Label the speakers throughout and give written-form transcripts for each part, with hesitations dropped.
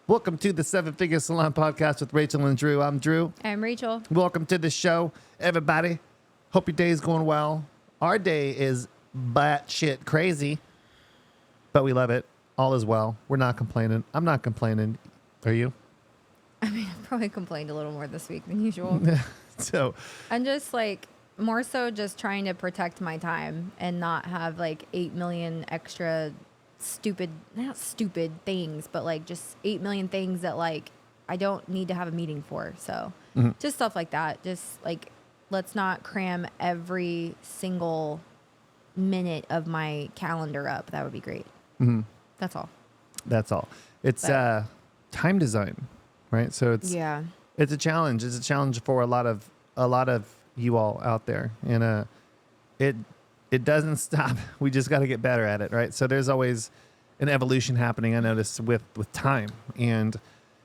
Speaker 1: Welcome to the Figure Salon Podcast with Rachel and Drew. I'm Drew.
Speaker 2: I'm Rachel.
Speaker 1: Welcome to the show, everybody. Hope your day is going well. Our day is batshit crazy, but we love it. All is well. We're not complaining. I'm not complaining. Are you?
Speaker 2: I mean, I probably complained a little more this week than usual.
Speaker 1: So
Speaker 2: I'm just more so just trying to protect my time and not have 8 million extra not stupid things, but just 8 million things that I don't need to have a meeting for. So just stuff like that. Just let's not cram every single minute of my calendar up. That would be great.
Speaker 1: Mm-hmm.
Speaker 2: That's all.
Speaker 1: That's all. It's time design, right? So it's a challenge. It's a challenge for a lot of you all out there, and it doesn't stop. We just got to get better at it, right? So there's always an evolution happening, I noticed, with time. And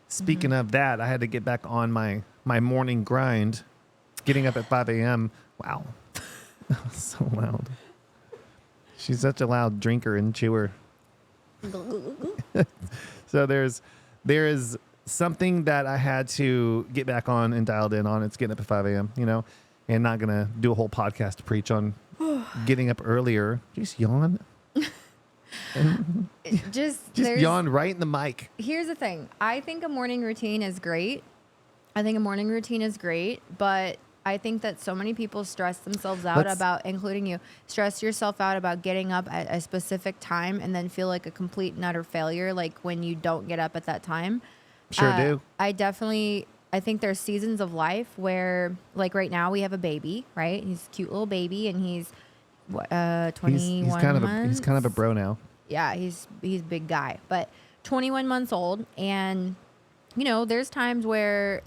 Speaker 1: speaking of that, I had to get back on my morning grind, getting up at 5 a.m. Wow. That was so loud. She's such a loud drinker and chewer. So there is something that I had to get back on and dialed in on. It's getting up at 5 a.m., and not going to do a whole podcast to preach on getting up earlier. Just yawn.
Speaker 2: Just
Speaker 1: yawn right in the mic.
Speaker 2: Here's the thing. I think a morning routine is great. But I think that so many people stress themselves out about, including you, stress yourself out about getting up at a specific time and then feel like a complete and utter failure, when you don't get up at that time.
Speaker 1: Sure do.
Speaker 2: I think there's seasons of life where, right now, we have a baby, right? He's a cute little baby, and he's 21 months.
Speaker 1: He's kind of a bro now.
Speaker 2: Yeah, he's a big guy, but 21 months old, and there's times where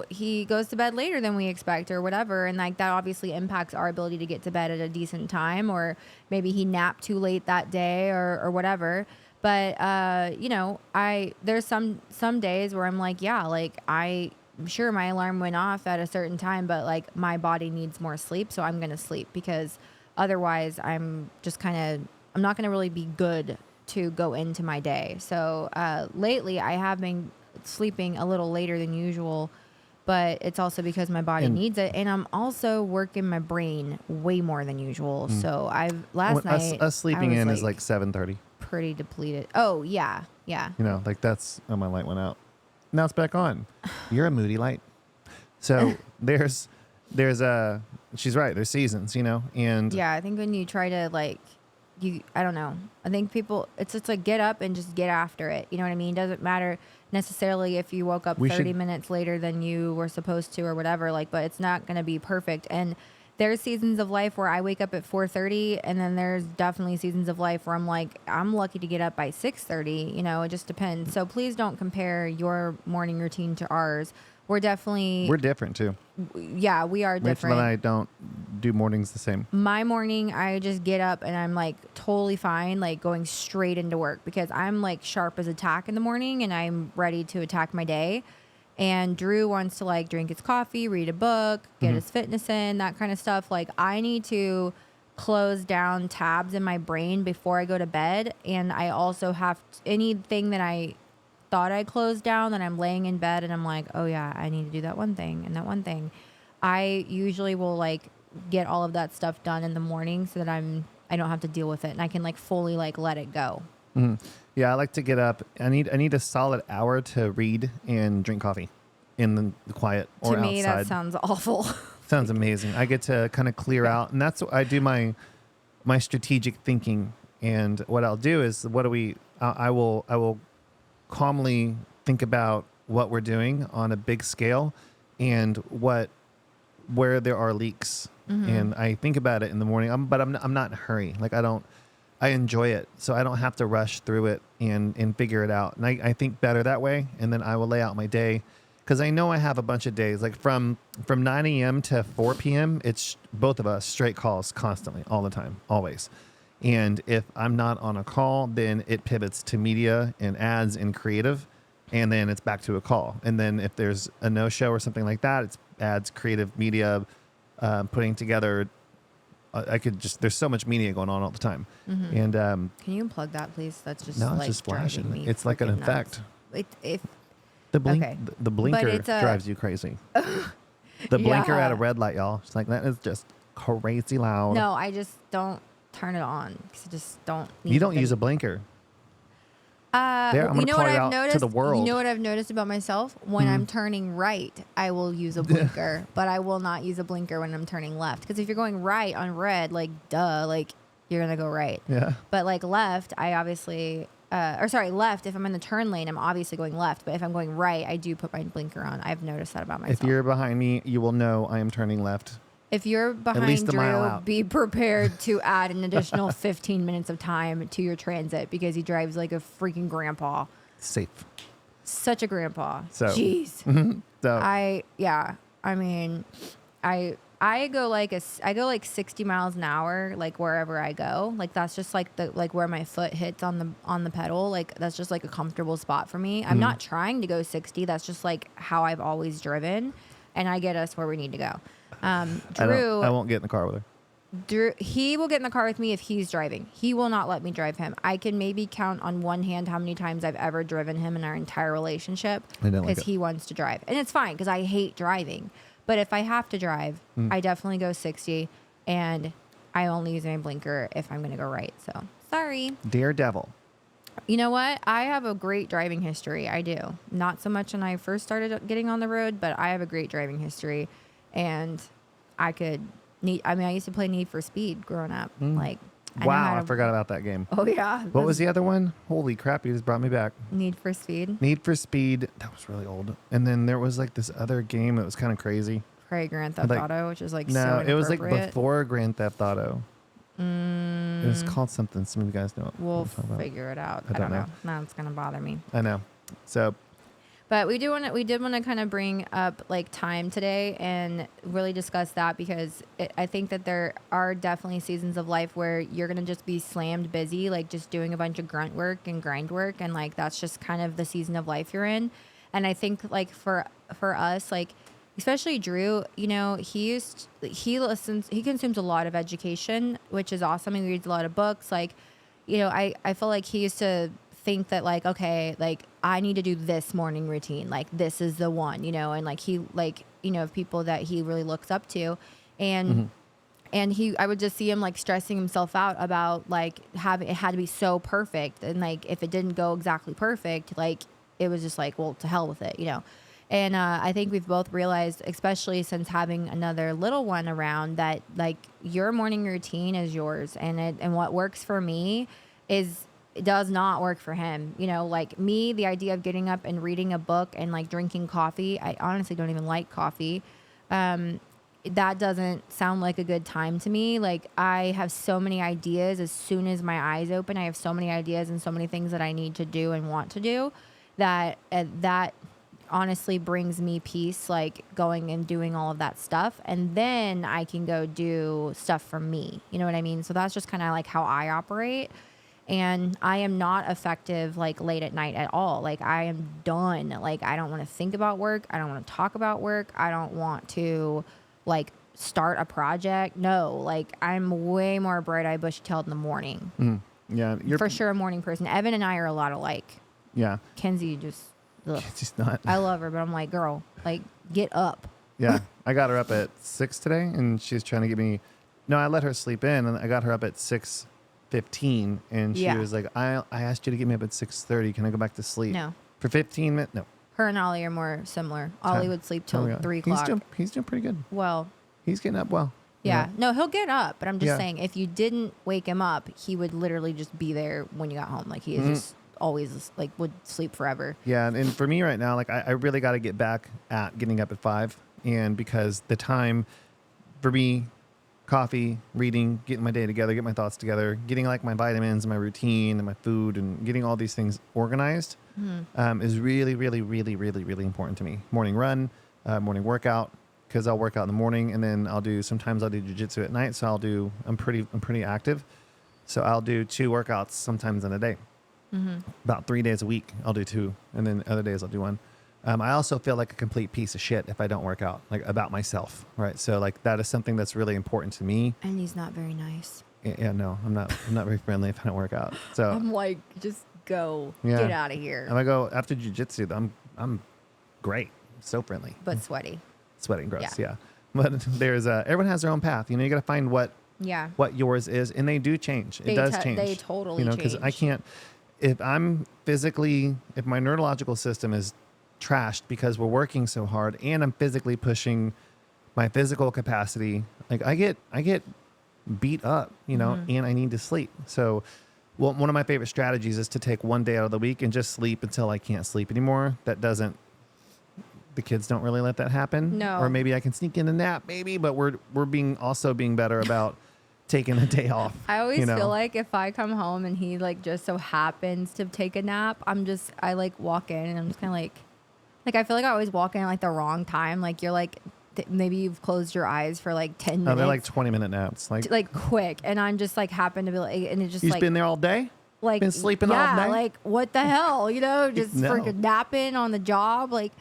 Speaker 2: he goes to bed later than we expect or whatever, and that obviously impacts our ability to get to bed at a decent time, or maybe he napped too late that day or whatever. But there's some days where I'm I'm sure my alarm went off at a certain time, but my body needs more sleep, so I'm going to sleep, because otherwise I'm not going to really be good to go into my day. So lately I have been sleeping a little later than usual, but it's also because my body needs it, and I'm also working my brain way more than usual. So last night
Speaker 1: us sleeping in is 7:30.
Speaker 2: Pretty depleted. Oh yeah.
Speaker 1: That's my light went out. Now it's back on. You're a moody light. So there's she's right. There's seasons, and
Speaker 2: yeah, I think when you try to I don't know. I think people, it's get up and just get after it. You know what I mean? Doesn't matter necessarily if you woke up 30 minutes later than you were supposed to or whatever, but it's not going to be perfect. And there's seasons of life where I wake up at 4:30, and then there's definitely seasons of life where I'm lucky to get up by 6:30. It just depends. So please don't compare your morning routine to ours. We're different too. Yeah, we are different.
Speaker 1: Rachel and I don't do mornings the same.
Speaker 2: My morning, I just get up and I'm totally fine, going straight into work, because I'm sharp as a tack in the morning and I'm ready to attack my day. And Drew wants to drink his coffee, read a book, get his fitness in, that kind of stuff. I need to close down tabs in my brain before I go to bed. And I also have anything that I thought I closed down, that I'm laying in bed and I'm oh yeah, I need to do that one thing and that one thing. I usually will get all of that stuff done in the morning so that I don't have to deal with it, and I can fully let it go.
Speaker 1: Mm-hmm. Yeah, I like to get up. I need a solid hour to read and drink coffee in the quiet or outside.
Speaker 2: To me, that sounds awful.
Speaker 1: Sounds amazing. I get to kind of clear out, and that's what I do my strategic thinking. And what I'll do is, I will calmly think about what we're doing on a big scale and where there are leaks. And I think about it in the morning, but I'm not in a hurry. I enjoy it, so I don't have to rush through it and figure it out. And I think better that way, and then I will lay out my day, because I know I have a bunch of days. From 9 a.m. to 4 p.m., it's both of us straight calls constantly, all the time, always. And if I'm not on a call, then it pivots to media and ads and creative, and then it's back to a call. And then if there's a no-show or something like that, it's ads, creative, media, putting together. There's so much media going on all the time. And
Speaker 2: can you unplug that, please? That's just
Speaker 1: no, it's just flashing.
Speaker 2: Me
Speaker 1: it's like an effect.
Speaker 2: Nuts. if
Speaker 1: The blink,
Speaker 2: Okay.
Speaker 1: the blinker
Speaker 2: it's a-
Speaker 1: drives you crazy. The blinker
Speaker 2: Yeah.
Speaker 1: at a red light, y'all. It's like, that is just crazy loud.
Speaker 2: no, I just don't turn it on because I just don't.
Speaker 1: You don't use a blinker. There, I'm
Speaker 2: you
Speaker 1: gonna
Speaker 2: know
Speaker 1: call
Speaker 2: what
Speaker 1: you
Speaker 2: I've
Speaker 1: out
Speaker 2: noticed?
Speaker 1: to the world.
Speaker 2: You know what I've noticed about myself? When I'm turning right, I will use a blinker, but I will not use a blinker when I'm turning left. Because if you're going right on red, like duh, like you're gonna go right.
Speaker 1: Yeah.
Speaker 2: But like left, I obviously, left. If I'm in the turn lane, I'm obviously going left. But if I'm going right, I do put my blinker on. I've noticed that about myself.
Speaker 1: If you're behind me, you will know I am turning left.
Speaker 2: If you're
Speaker 1: least
Speaker 2: behind
Speaker 1: a mile
Speaker 2: Drew,
Speaker 1: out.
Speaker 2: be prepared to add an additional 15 minutes of time to your transit because he drives like a freaking grandpa.
Speaker 1: Safe.
Speaker 2: Such a grandpa.
Speaker 1: So-
Speaker 2: Jeez.
Speaker 1: So
Speaker 2: I mean, I go like 60 miles an hour, like wherever I go. Like that's just like where my foot hits on the pedal. Like that's just like a comfortable spot for me. I'm not trying to go 60. That's just like how I've always driven, and I get us where we need to go. Drew,
Speaker 1: I won't get in the car with her.
Speaker 2: Drew, he will get in the car with me if he's driving. He will not let me drive him. I can maybe count on one hand how many times I've ever driven him in our entire relationship
Speaker 1: I don't like
Speaker 2: because
Speaker 1: it.
Speaker 2: he wants to drive. And it's fine because I hate driving. But if I have to drive, I definitely go 60, and I only use my blinker if I'm going to go right. So, sorry.
Speaker 1: Daredevil.
Speaker 2: You know what? I have a great driving history. I do. Not so much when I first started getting on the road, but I have a great driving history. And I used to play Need for Speed growing up. Like,
Speaker 1: Wow, I forgot about that game.
Speaker 2: Oh, yeah.
Speaker 1: What was the other one? Holy crap, you just brought me back.
Speaker 2: Need for Speed?
Speaker 1: Need for Speed. That was really old. And then there was like this other game that was kind of crazy.
Speaker 2: Probably Grand Theft
Speaker 1: Like-
Speaker 2: Auto, which is like
Speaker 1: No,
Speaker 2: so
Speaker 1: it was like
Speaker 2: inappropriate.
Speaker 1: before Grand Theft Auto. It was called something. Some of you guys know what
Speaker 2: We'll
Speaker 1: I'm talking about.
Speaker 2: figure it out.
Speaker 1: I
Speaker 2: I
Speaker 1: don't
Speaker 2: don't
Speaker 1: know.
Speaker 2: know. No, it's going to bother me.
Speaker 1: I know. So
Speaker 2: But we did want to kind of bring up like time today and really discuss that because I think that there are definitely seasons of life where you're going to just be slammed busy, like just doing a bunch of grunt work and grind work. And like, that's just kind of the season of life you're in. And I think like for us, like, especially Drew, you know, he consumes a lot of education, which is awesome. He reads a lot of books. Like, you know, I feel like he used to think that like, okay, like I need to do this morning routine. Like this is the one, you know, and like he like, you know, people that he really looks up to. And I would just see him like stressing himself out about like having, it had to be so perfect. And like, if it didn't go exactly perfect, like it was just like, well, to hell with it, you know? And I think we've both realized, especially since having another little one around, that like your morning routine is yours, and what works for me does not work for him. You know, like me, the idea of getting up and reading a book and like drinking coffee, I honestly don't even like coffee. That doesn't sound like a good time to me. Like I have so many ideas as soon as my eyes open. I have so many ideas and so many things that I need to do and want to do that honestly brings me peace, like going and doing all of that stuff. And then I can go do stuff for me. You know what I mean? So that's just kind of like how I operate. And I am not effective like late at night at all. Like I am done. Like I don't want to think about work. I don't want to talk about work. I don't want to like start a project. No, like I'm way more bright-eyed, bushy-tailed in the morning.
Speaker 1: yeah, you're
Speaker 2: For sure a morning person. Evan and I are a lot alike.
Speaker 1: Yeah,
Speaker 2: Kenzie just, ugh.
Speaker 1: it's just not.
Speaker 2: I love her, but I'm like, girl, like get up.
Speaker 1: Yeah, I got her up at 6 today, and she's trying to get me. No, I let her sleep in, and I got her up at 6:15, and she
Speaker 2: Yeah.
Speaker 1: was like, "I asked you to get me up at 6:30. Can I go back to sleep?"
Speaker 2: No.
Speaker 1: For 15 minutes. No.
Speaker 2: Her and Ollie are more similar. Ollie would sleep till 3 o'clock.
Speaker 1: He's doing pretty good.
Speaker 2: Well,
Speaker 1: He's getting up well.
Speaker 2: yeah. No, he'll get up, but I'm just
Speaker 1: Yeah.
Speaker 2: saying if you didn't wake him up, he would literally just be there when you got home. Like he is just always like would sleep forever.
Speaker 1: Yeah, and for me right now, like I really got to get back at getting up at 5, and because the time for me, coffee, reading, getting my day together, get my thoughts together, getting like my vitamins and my routine and my food, and getting all these things organized is really, really, really, really, really important to me. Morning run, morning workout, because I'll work out in the morning, and then sometimes I'll do jiu-jitsu at night. So I'm pretty active. So I'll do 2 workouts sometimes in a day. About 3 days a week, I'll do 2, and then other days I'll do 1. I also feel like a complete piece of shit if I don't work out, like about myself, right? So like that is something that's really important to me.
Speaker 2: And he's not very nice.
Speaker 1: Yeah, no, I'm not very friendly if I don't work out. So
Speaker 2: I'm like, just go.
Speaker 1: Yeah.
Speaker 2: Get out of here.
Speaker 1: And I go after jiu-jitsu, I'm great, so friendly,
Speaker 2: But sweaty.
Speaker 1: sweating, gross. Yeah. But there's everyone has their own path. You know, you got to find what yours is, and they do change. It does change.
Speaker 2: They totally change.
Speaker 1: Because I can't. If my neurological system is trashed because we're working so hard, and I'm physically pushing my physical capacity, like I get beat up, and I need to sleep. So, one of my favorite strategies is to take one day out of the week and just sleep until I can't sleep anymore. The kids don't really let that happen.
Speaker 2: No.
Speaker 1: Or maybe I can sneak in a nap, maybe, but we're being better about taking a day off.
Speaker 2: I always feel like if I come home and he like just so happens to take a nap, I like walk in and I'm just kind of like I feel like I always walk in at like the wrong time. Like you're like, maybe you've closed your eyes for like 10 minutes.
Speaker 1: Oh, they're like 20-minute naps. Like
Speaker 2: quick. And I'm just like happen to be like, and it's just
Speaker 1: you've
Speaker 2: like.
Speaker 1: been there all day?
Speaker 2: Like
Speaker 1: been sleeping all day?
Speaker 2: Like what the hell, just
Speaker 1: No.
Speaker 2: freaking napping on the job, like,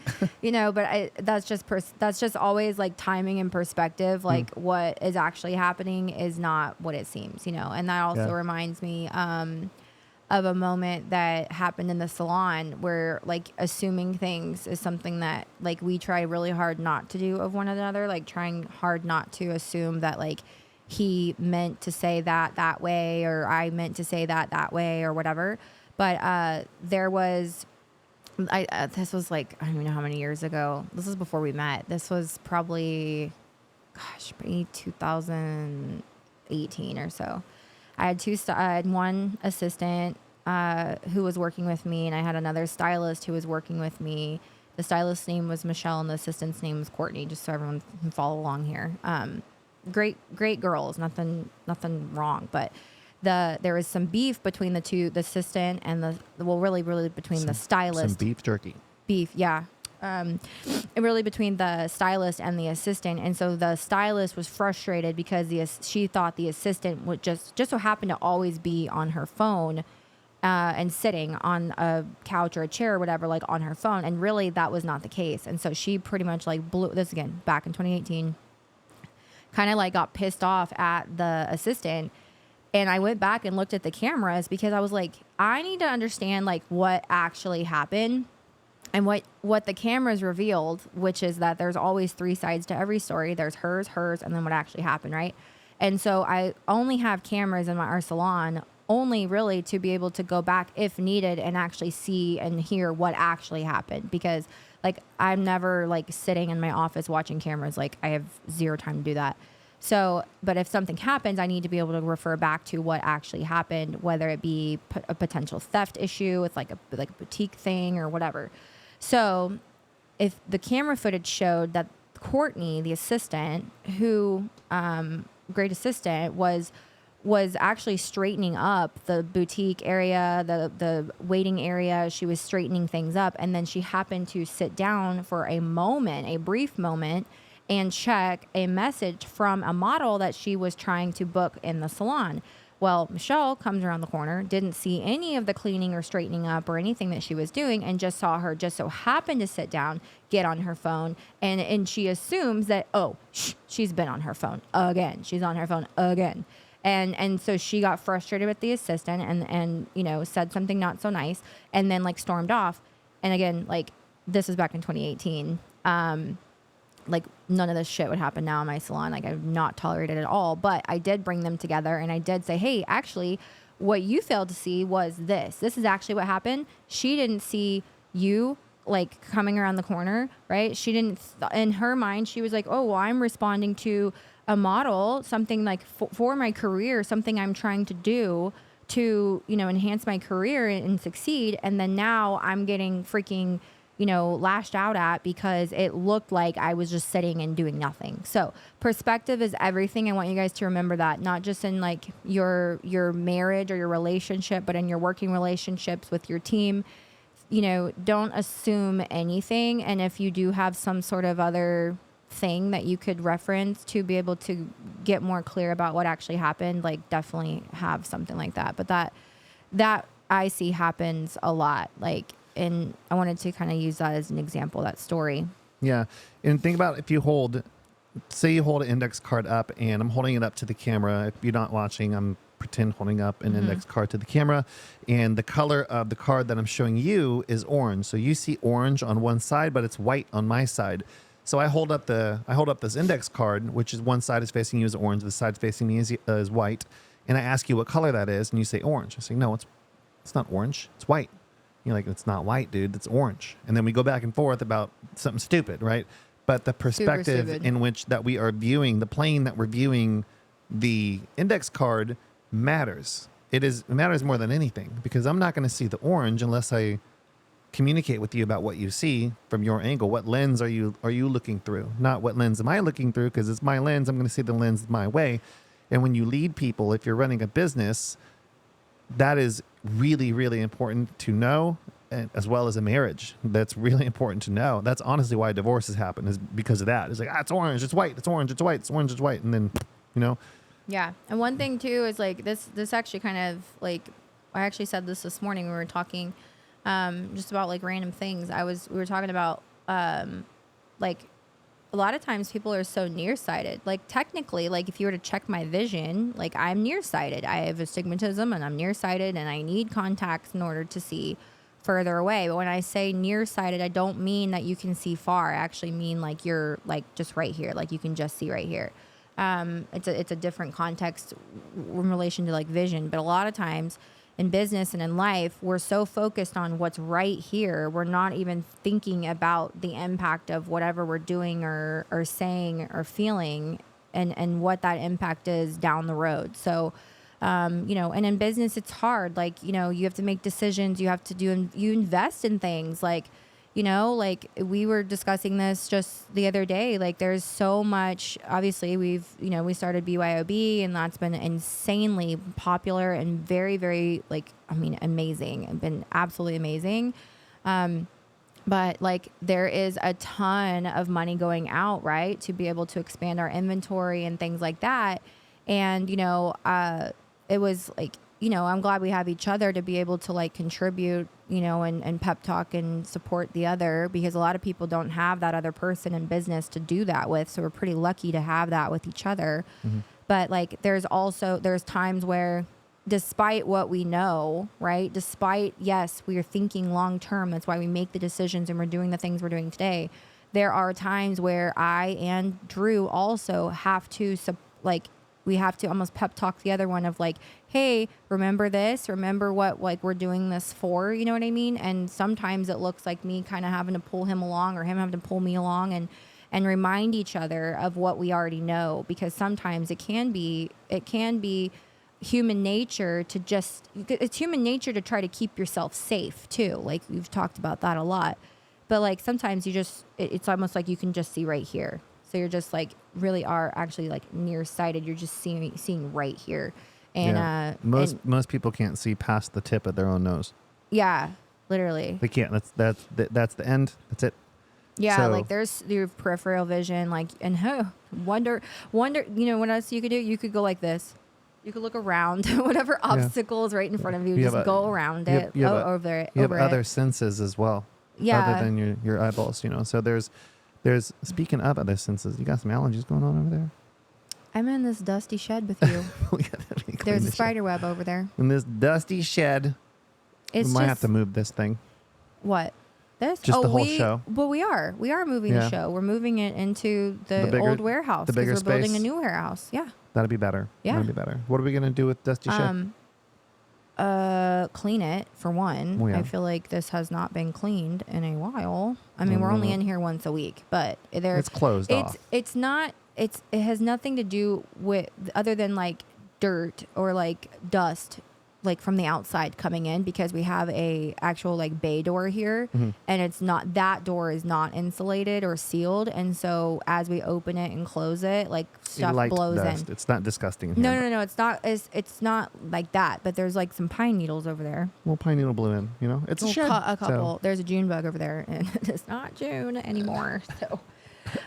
Speaker 2: but that's just always like timing and perspective. Like what is actually happening is not what it seems, and that also reminds me of a moment that happened in the salon where like assuming things is something that like we try really hard not to do of one another, like trying hard not to assume that like he meant to say that way, or I meant to say that way, or whatever. But this was like, I don't even know how many years ago. This was before we met. This was probably, maybe 2018 or so. I had one assistant who was working with me, and I had another stylist who was working with me. The stylist's name was Michelle, and the assistant's name was Courtney, just so everyone can follow along here. Great girls, nothing wrong, but there was some beef between the assistant and really between the stylist.
Speaker 1: Some beef jerky.
Speaker 2: Yeah. Really between the stylist and the assistant, and so the stylist was frustrated because she thought the assistant would just so happened to always be on her phone and sitting on a couch or a chair or whatever, like on her phone, and really that was not the case. And so she pretty much like blew this again back in 2018. Kind of like got pissed off at the assistant, and I went back and looked at the cameras because I was like, I need to understand like what actually happened. And what the cameras revealed, which is that there's always three sides to every story. There's hers, and then what actually happened, right? And so I only have cameras in our salon only really to be able to go back if needed and actually see and hear what actually happened, because like I'm never like sitting in my office watching cameras. Like I have zero time to do that. So, but if something happens, I need to be able to refer back to what actually happened, whether it be a potential theft issue with like a boutique thing or whatever. So if the camera footage showed that Courtney, the assistant, who great assistant, was actually straightening up the boutique area, the waiting area. She was straightening things up, and then she happened to sit down for a brief moment, and check a message from a model that she was trying to book in the salon. Well, Michelle comes around the corner, didn't see any of the cleaning or straightening up or anything that she was doing, and just saw her just so happen to sit down, get on her phone, and she assumes that, she's been on her phone again. She's on her phone again. And so she got frustrated with the assistant and said something not so nice, and then like stormed off. And again, like this was back in 2018. Like none of this shit would happen now in my salon. Like I've not tolerated it at all, but I did bring them together and I did say, hey, actually what you failed to see was this is actually what happened. She didn't see you like coming around the corner, right? She didn't, in her mind, she was like, oh, well, I'm responding to a model, something like for my career, something I'm trying to do to, enhance my career and succeed. And then now I'm getting freaking, lashed out at because it looked like I was just sitting and doing nothing. So perspective is everything. I want you guys to remember that, not just in like your marriage or your relationship, but in your working relationships with your team. Don't assume anything. And if you do have some sort of other thing that you could reference to be able to get more clear about what actually happened, like definitely have something like that. But that I see happens a lot. Like, and I wanted to kind of use that as an example, that story.
Speaker 1: Yeah. And think about if you say you hold an index card up, and I'm holding it up to the camera. If you're not watching, I'm pretend holding up an index card to the camera, and the color of the card that I'm showing you is orange. So you see orange on one side, but it's white on my side. So I hold up this index card, which is one side is facing you is orange, the side facing me is white, and I ask you what color that is, and you say orange. I say no, it's not orange, it's white. You're like, it's not white, dude, it's orange. And then we go back and forth about something stupid, right? But the perspective in which that we are viewing, the plane that we're viewing the index card matters. It matters more than anything, because I'm not going to see the orange unless I communicate with you about what you see from your angle. What lens are you looking through? Not what lens am I looking through, because it's my lens. I'm going to see the lens my way. And when you lead people, if you're running a business, that is really, really important to know, and as well as a marriage. That's really important to know. That's honestly why divorces happen, is because of that. It's like, it's orange, it's white, it's orange, it's white, it's orange, it's white. And then,
Speaker 2: Yeah. And one thing too is like this actually kind of like, I actually said this morning. We were talking just about like random things. We were talking about like a lot of times people are so nearsighted. Like technically, like if you were to check my vision, like I'm nearsighted. I have astigmatism and I'm nearsighted, and I need contacts in order to see further away. But when I say nearsighted, I don't mean that you can see far. I actually mean like you're like just right here, like you can just see right here. It's a different context in relation to like vision. But a lot of times in business and in life, we're so focused on what's right here, we're not even thinking about the impact of whatever we're doing or saying or feeling, and what that impact is down the road. So, and in business, it's hard. Like, you have to make decisions. You have to you invest in things like, like we were discussing this just the other day. Like there's so much, obviously we started BYOB, and that's been insanely popular and very, very amazing, and been absolutely amazing. But like there is a ton of money going out, right, to be able to expand our inventory and things like that. And, it was like, I'm glad we have each other to be able to like contribute, and pep talk and support the other, because a lot of people don't have that other person in business to do that with. So we're pretty lucky to have that with each other. Mm-hmm. But like, there's times where despite what we know, right? Despite, yes, we are thinking long-term. That's why we make the decisions and we're doing the things we're doing today. There are times where I and Drew also have to we have to almost pep talk the other one of like, hey, remember this? Remember what like we're doing this for? You know what I mean? And sometimes it looks like me kind of having to pull him along, or him having to pull me along, and remind each other of what we already know. Because sometimes it can be human nature it's human nature to try to keep yourself safe too. Like we've talked about that a lot. But like sometimes it's almost like you can just see right here. So you're just like really are actually like nearsighted. You're just seeing right here. And
Speaker 1: most people can't see past the tip of their own nose.
Speaker 2: Yeah, literally.
Speaker 1: They can't. That's the end. That's it.
Speaker 2: Yeah, so, like there's your peripheral vision, like, and wonder. What else you could do? You could go like this. You could look around, whatever obstacle is right in front of you, just go around it, over it.
Speaker 1: You have other senses as well.
Speaker 2: Yeah.
Speaker 1: Other than your eyeballs, So there's speaking of other senses, you got some allergies going on over there?
Speaker 2: I'm in this dusty shed with you. There's a spider web over there.
Speaker 1: In this dusty shed. We might have to move this thing.
Speaker 2: What? This?
Speaker 1: Just the whole show.
Speaker 2: Well, we are moving the show. We're moving it into the old warehouse because we're building a new warehouse. Yeah.
Speaker 1: That'd be better.
Speaker 2: Yeah.
Speaker 1: That'd be better. What are we going to do with dusty shed?
Speaker 2: Clean it for one.
Speaker 1: Yeah.
Speaker 2: I feel like this has not been cleaned in a while. I mean, we're only in here once a week, but
Speaker 1: it's closed off.
Speaker 2: It's not. It has nothing to do with other than like dirt or like dust, like from the outside coming in, because we have a actual like bay door here, and that door is not insulated or sealed, and so as we open it and close it, like stuff blows in.
Speaker 1: It's not disgusting.
Speaker 2: No, it's not. It's not like that. But there's like some pine needles over there.
Speaker 1: Well, pine needle blew in. It's a shed.
Speaker 2: A couple. So. There's a June bug over there, and it's not June anymore. So.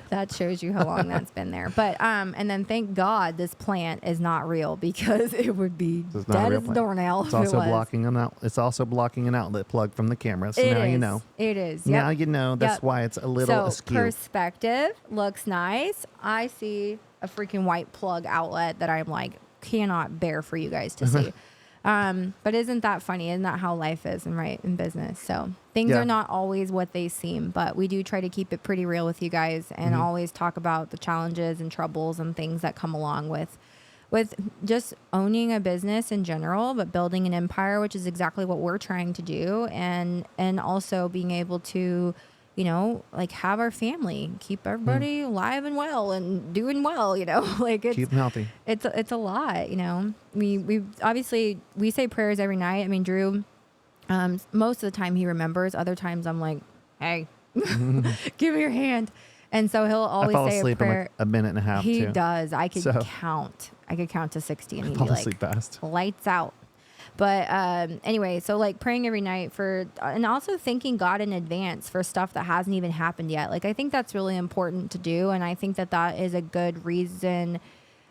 Speaker 2: That shows you how long that's been there. But and then thank God this plant is not real, because it would be dead as a doornail.
Speaker 1: It's also blocking an out. It's also blocking an outlet plug from the camera. So now you know.
Speaker 2: It is.
Speaker 1: Now you know. That's why it's a little askew.
Speaker 2: Perspective looks nice. I see a freaking white plug outlet that I'm like cannot bear for you guys to see. But isn't that funny? Isn't that how life is in business? So things are not always what they seem, but we do try to keep it pretty real with you guys and always talk about the challenges and troubles and things that come along with just owning a business in general, but building an empire, which is exactly what we're trying to do. And also being able to, you know, like have our family, keep everybody alive and well and doing well, you know, like it's,
Speaker 1: keep them healthy.
Speaker 2: It's a lot, you know, we obviously we say prayers every night. I mean, Drew, most of the time he remembers. Other times I'm like, hey, give me your hand. And so he'll always say a prayer. In like
Speaker 1: a minute and a half.
Speaker 2: He
Speaker 1: too.
Speaker 2: does. I could count to 60 and he'd
Speaker 1: fall
Speaker 2: be like,
Speaker 1: asleep fast.
Speaker 2: Lights out. But anyway, so like praying every night for, and also thanking God in advance for stuff that hasn't even happened yet. Like, I think that's really important to do. And I think that is a good reason,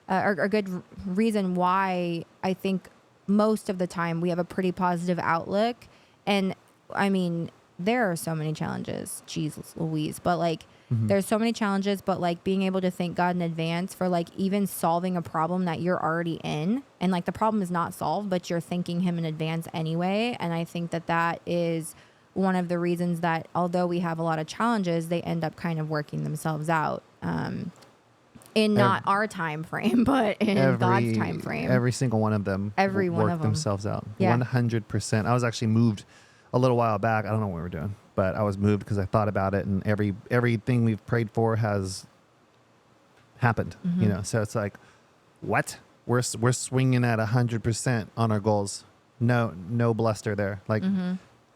Speaker 2: or a good reason why I think most of the time we have a pretty positive outlook. And I mean, there are so many challenges, Jesus Louise, but like, there's so many challenges, but like being able to thank God in advance for like even solving a problem that you're already in, and like the problem is not solved, but you're thanking him in advance anyway. And I think that is one of the reasons that although we have a lot of challenges, they end up kind of working themselves out in not our time frame, but in God's time frame.
Speaker 1: Every single one of them work themselves out. 100%. I was actually moved a little while back. I don't know what we were doing, but I was moved because I thought about it, and everything we've prayed for has happened. You know, so it's like, what? We're swinging at 100% on our goals. No bluster there. Like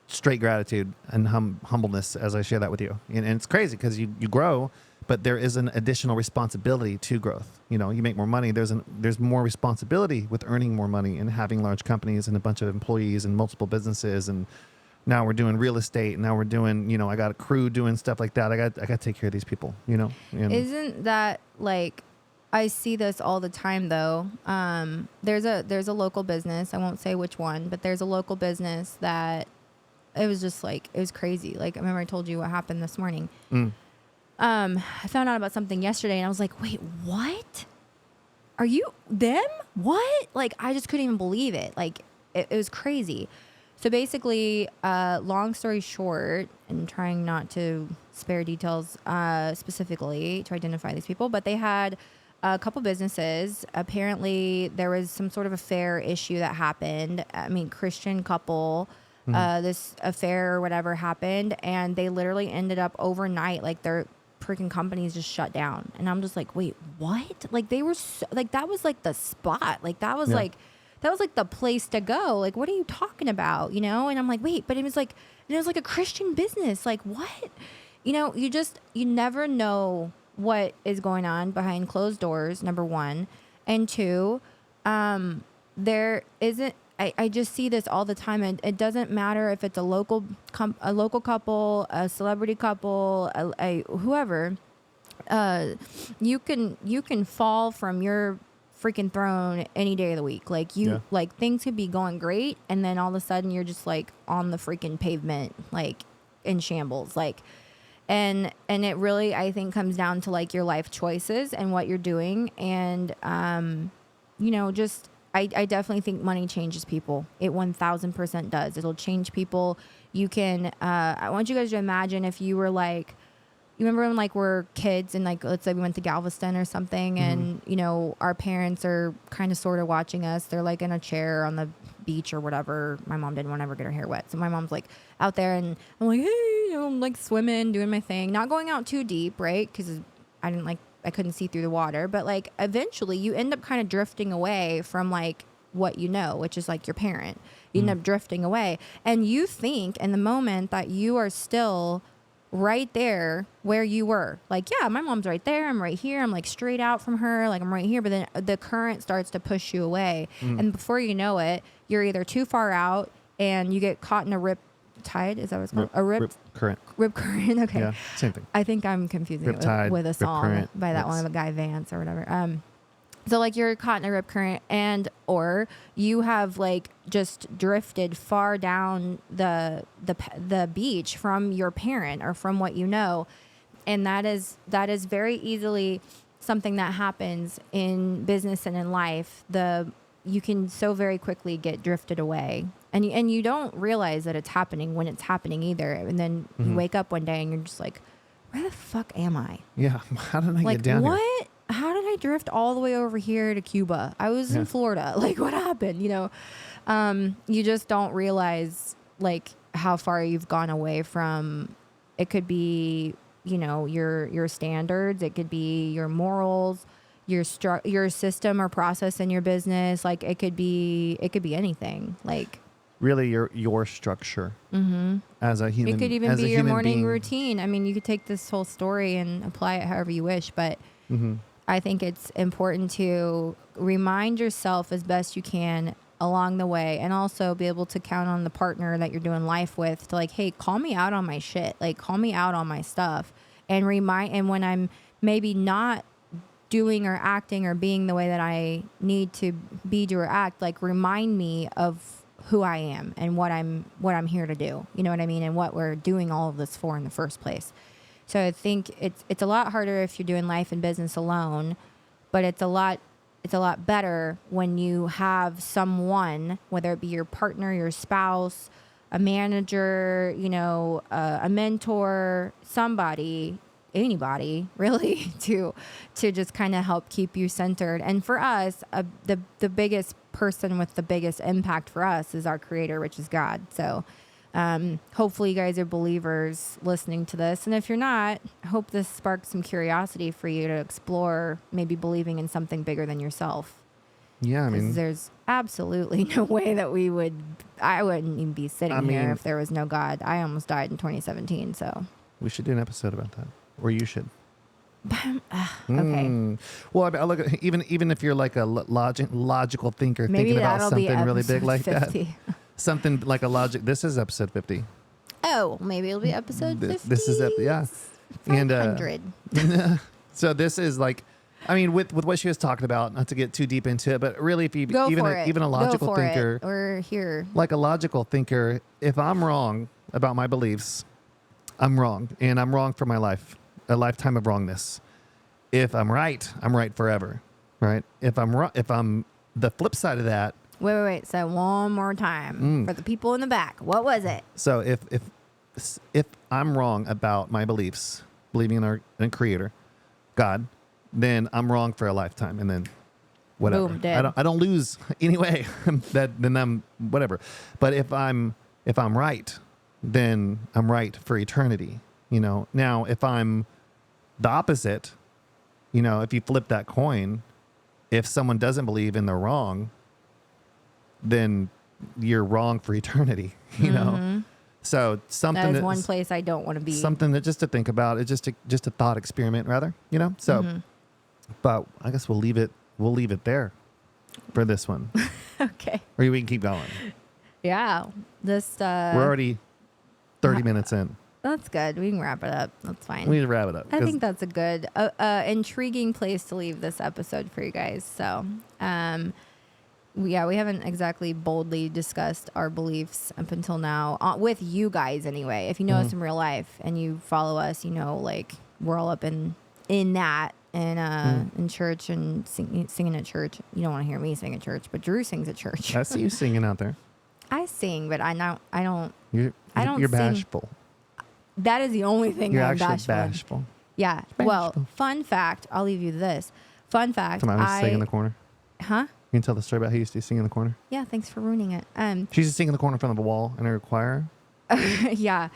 Speaker 1: straight gratitude and humbleness as I share that with you. And it's crazy because you grow, but there is an additional responsibility to growth. You know, you make more money. There's more responsibility with earning more money and having large companies and a bunch of employees and multiple businesses. And now we're doing real estate. And now we're doing, you know, I got a crew doing stuff like that. I got to take care of these people, you know? And
Speaker 2: isn't that like, I see this all the time though. There's a local business. I won't say which one, but there's a local business that it was just like, it was crazy. Like, I remember I told you what happened this morning. I found out about something yesterday and I was like, wait, what? Are you them? What? Like, I just couldn't even believe it. Like, it was crazy. So basically, long story short, and trying not to spare details specifically to identify these people, but they had a couple businesses. Apparently, there was some sort of affair issue that happened. I mean, Christian couple, this affair or whatever happened, and they literally ended up overnight, like their freaking companies just shut down. And I'm just like, wait, what? Like, they were like, that was like the spot. Like, that was like the place to go. Like, what are you talking about? You know? And I'm like, wait, but it was like a Christian business. Like, what? You know, you never know what is going on behind closed doors, number one. And two, there isn't, I just see this all the time. And it doesn't matter if it's a local couple, a celebrity couple, a whoever, you can fall from your freaking throne any day of the week. Like like things could be going great, and then all of a sudden you're just like on the freaking pavement, like in shambles. Like, and it really, I think, comes down to like your life choices and what you're doing. And you know, just I definitely think money changes people. It 1000% does. It'll change people. You can I want you guys to imagine if you were like, you remember when like we're kids and like, let's say we went to Galveston or something, and you know, our parents are kind of sort of watching us. They're like in a chair on the beach or whatever. My mom didn't want to ever get her hair wet, so my mom's like out there, and I'm like, hey, you know, I'm like swimming, doing my thing, not going out too deep, right? Because I couldn't see through the water. But like eventually you end up kind of drifting away from like what you know, which is like your parent. You end up drifting away, and you think in the moment that you are still right there where you were. Like, yeah, my mom's right there, I'm right here, I'm like straight out from her, like I'm right here. But then the current starts to push you away, and before you know it, you're either too far out and you get caught in a rip tide. Is that what it's called? Rip current. Okay.
Speaker 1: Yeah, same thing.
Speaker 2: I think I'm confusing it with a song by that one of the guy Vance or whatever. So like you're caught in a rip current, or you have like just drifted far down the beach from your parent or from what you know, and that is very easily something that happens in business and in life, you can so very quickly get drifted away. And you don't realize that it's happening when it's happening either. And then you wake up one day and you're just like, where the fuck am I?
Speaker 1: Yeah. How did I get down
Speaker 2: what?
Speaker 1: here?
Speaker 2: How did I drift all the way over here to Cuba? I was in Florida. Like, what happened? You just don't realize like how far you've gone away from. It could be, your standards. It could be your morals, your system or process in your business. Like, it could be anything. Like,
Speaker 1: really your structure as a human.
Speaker 2: It could even be your morning
Speaker 1: being.
Speaker 2: routine. I mean, you could take this whole story and apply it however you wish, but I think it's important to remind yourself as best you can along the way, and also be able to count on the partner that you're doing life with to like, hey, call me out on my shit. Like, call me out on my stuff, and when I'm maybe not doing or acting or being the way that I need to be, do, or act, like, remind me of who I am and what I'm here to do. You know what I mean? And what we're doing all of this for in the first place. So I think it's a lot harder if you're doing life and business alone, but it's a lot better when you have someone, whether it be your partner, your spouse, a manager, a mentor, somebody, anybody really, to just kind of help keep you centered. And for us, the biggest person with the biggest impact for us is our creator, which is God. So hopefully you guys are believers listening to this. And if you're not, I hope this sparks some curiosity for you to explore maybe believing in something bigger than yourself.
Speaker 1: Yeah, I mean,
Speaker 2: there's absolutely no way that I wouldn't even be sitting here if there was no God. I almost died in 2017, so.
Speaker 1: We should do an episode about that. Or you should.
Speaker 2: Okay.
Speaker 1: Well, I look at, even if you're like a logical thinker,
Speaker 2: Maybe
Speaker 1: thinking about
Speaker 2: that'll be
Speaker 1: something really big like
Speaker 2: 50.
Speaker 1: that. Something like a logic. This is episode 50.
Speaker 2: Oh, maybe it'll be episode 50.
Speaker 1: This is
Speaker 2: 500.
Speaker 1: And so this is like, I mean, with what she was talking about, not to get too deep into it, but really, if you even a logical thinker,
Speaker 2: or here,
Speaker 1: like a logical thinker, if I'm wrong about my beliefs, I'm wrong, and I'm wrong for my life, a lifetime of wrongness. If I'm right forever, right? If I'm the flip side of that.
Speaker 2: Wait. So one more time for the people in the back. What was it?
Speaker 1: So if I'm wrong about my beliefs, believing in a creator, God, then I'm wrong for a lifetime, and then whatever.
Speaker 2: Boom, dead.
Speaker 1: I don't lose anyway. Then I'm whatever. But if I'm right, then I'm right for eternity. Now if I'm the opposite, if you flip that coin, if someone doesn't believe and they're wrong, then you're wrong for eternity. So something
Speaker 2: that is one place I don't want to be.
Speaker 1: Something that just to think about. It's just a thought experiment, rather. So, but I guess we'll leave it there for this one.
Speaker 2: Okay.
Speaker 1: Or we can keep going.
Speaker 2: Yeah. We're
Speaker 1: already 30 minutes in.
Speaker 2: That's good. We can wrap it up. That's fine.
Speaker 1: We need to wrap it up.
Speaker 2: I think that's a good, intriguing place to leave this episode for you guys. So, we haven't exactly boldly discussed our beliefs up until now with you guys anyway. If you know us in real life and you follow us, like we're all up in that and in church and singing at church. You don't want to hear me sing at church, but Drew sings at church.
Speaker 1: I see you singing out there.
Speaker 2: I sing, but I don't.
Speaker 1: You're
Speaker 2: sing.
Speaker 1: bashful.
Speaker 2: That is the only thing
Speaker 1: You're
Speaker 2: I'm
Speaker 1: actually bashful.
Speaker 2: Yeah. Well, fun fact. I'll leave you this. Fun fact.
Speaker 1: Come on, I sing in the corner.
Speaker 2: Huh?
Speaker 1: You can tell the story about how you used to sing in the corner.
Speaker 2: Yeah. Thanks for ruining it.
Speaker 1: She used to sing in the corner in front of a wall in her choir.
Speaker 2: Yeah.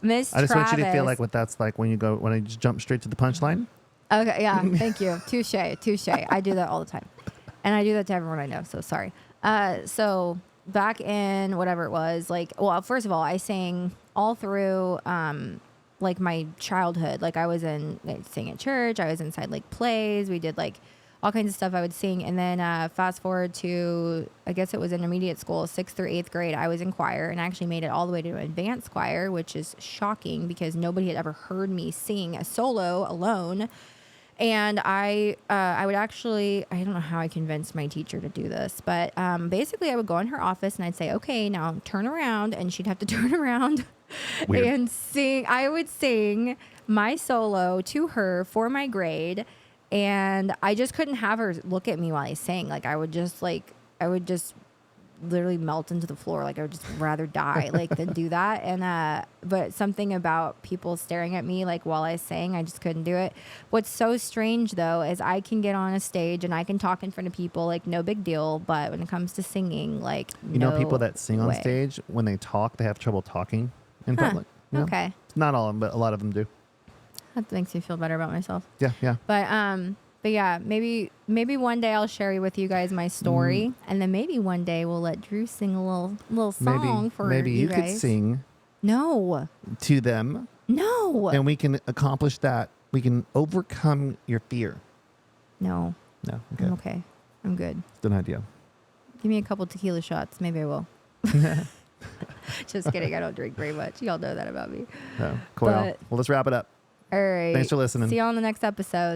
Speaker 2: Miss
Speaker 1: I just
Speaker 2: Travis,
Speaker 1: want you to feel like what that's like when I just jump straight to the punchline.
Speaker 2: Okay. Yeah. Thank you. Touche. I do that all the time, and I do that to everyone I know. So sorry. So back in whatever it was, first of all, I sang all through like my childhood. Like I sang at church. I was inside like plays. We did like all kinds of stuff I would sing. And then fast forward to, I guess it was intermediate school, 6th through 8th grade, I was in choir and I actually made it all the way to advanced choir, which is shocking because nobody had ever heard me sing a solo alone. And I would actually, I don't know how I convinced my teacher to do this, but basically I would go in her office and I'd say, okay, now turn around. And she'd have to turn around and sing. I would sing my solo to her for my grade. And I just couldn't have her look at me while I sang. Like I would just literally melt into the floor. Like I would just rather die than do that. And but something about people staring at me like while I sang, I just couldn't do it. What's so strange though is I can get on a stage and I can talk in front of people, like no big deal. But when it comes to singing, like
Speaker 1: know, people that sing on stage, when they talk, they have trouble talking in public. You know?
Speaker 2: Okay.
Speaker 1: Not all of them, but a lot of them do.
Speaker 2: That makes me feel better about myself.
Speaker 1: Yeah.
Speaker 2: But yeah, maybe one day I'll share with you guys my story, and then maybe one day we'll let Drew sing a little song for
Speaker 1: maybe
Speaker 2: you
Speaker 1: guys.
Speaker 2: Could
Speaker 1: sing
Speaker 2: no
Speaker 1: to them.
Speaker 2: No.
Speaker 1: And we can accomplish that. We can overcome your fear.
Speaker 2: No.
Speaker 1: Okay.
Speaker 2: I'm okay. I'm good.
Speaker 1: It's an idea.
Speaker 2: Give me a couple tequila shots. Maybe I will. Just kidding. I don't drink very much. Y'all know that about me.
Speaker 1: No. Cool. Well, let's wrap it up.
Speaker 2: All right.
Speaker 1: Thanks for listening.
Speaker 2: See you on the next episode.